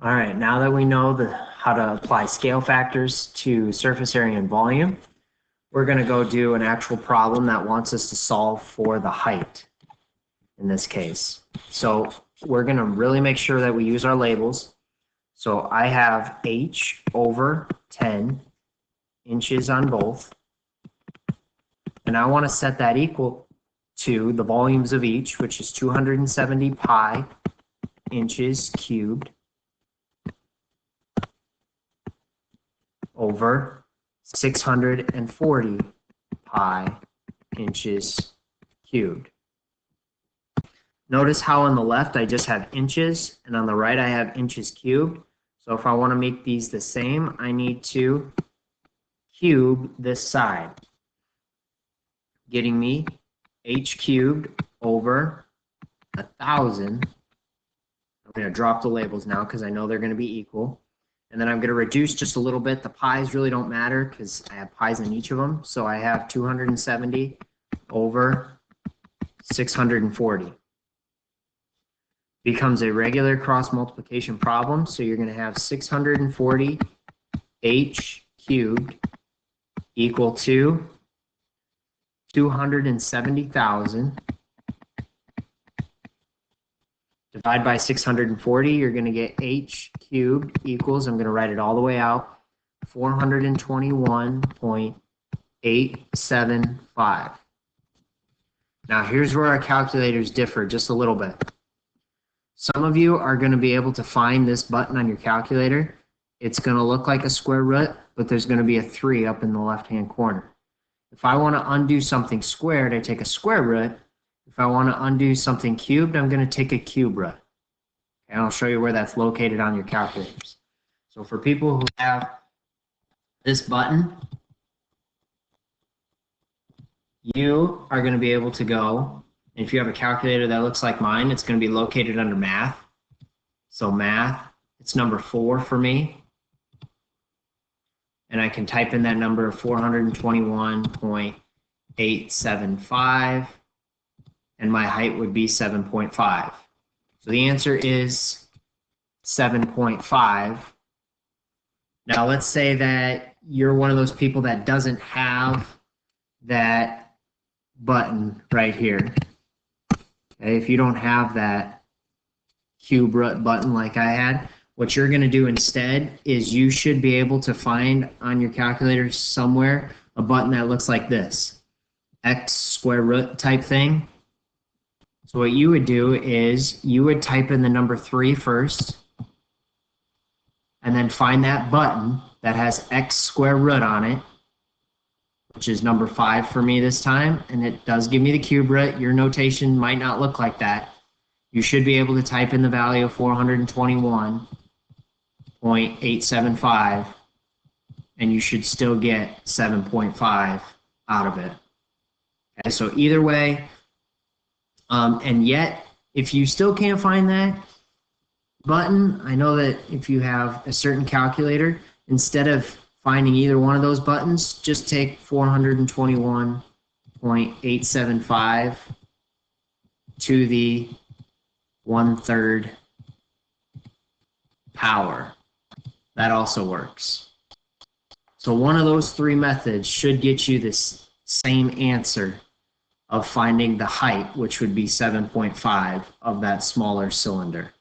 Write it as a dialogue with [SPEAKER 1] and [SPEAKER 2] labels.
[SPEAKER 1] All right, now that we know how to apply scale factors to surface area and volume, we're going to go do an actual problem that wants us to solve for the height in this case. So we're going to really make sure that we use our labels. So I have h over 10 inches on both, and I want to set that equal to the volumes of each, which is 270 pi inches cubed over 640 pi inches cubed. Notice how on the left I just have inches, and on the right I have inches cubed. So if I want to make these the same, I need to cube this side, getting me h cubed over 1,000. I'm going to drop the labels now because I know they're going to be equal. And then I'm going to reduce just a little bit. The pi's really don't matter because I have pi's in each of them. So I have 270 over 640. Becomes a regular cross multiplication problem. So you're going to have 640 h cubed equal to 270,000. Divide by 640, you're going to get h cubed equals, I'm going to write it all the way out, 421.875. Now here's where our calculators differ just a little bit. Some of you are going to be able to find this button on your calculator. It's going to look like a square root, but there's going to be a 3 up in the left-hand corner. If I want to undo something squared, I take a square root. If I want to undo something cubed, I'm going to take a cube root. And I'll show you where that's located on your calculators. So for people who have this button, you are going to be able to go, and if you have a calculator that looks like mine, it's going to be located under math. So math, it's number 4 for me. And I can type in that number of 421.875. And my height would be 7.5. So the answer is 7.5. Now let's say that you're one of those people that doesn't have that button right here. Okay, if you don't have that cube root button like I had, what you're going to do instead is you should be able to find on your calculator somewhere a button that looks like this, x square root type thing. So what you would do is you would type in the number 3 first, and then find that button that has x square root on it, which is number 5 for me this time, and it does give me the cube root. Your notation might not look like that. You should be able to type in the value of 421.875, and you should still get 7.5 out of it. Okay, so either way, and yet, if you still can't find that button, I know that if you have a certain calculator, instead of finding either one of those buttons, just take 421.875 to the 1/3 power. That also works. So one of those 3 methods should get you this same answer of finding the height, which would be 7.5 of that smaller cylinder.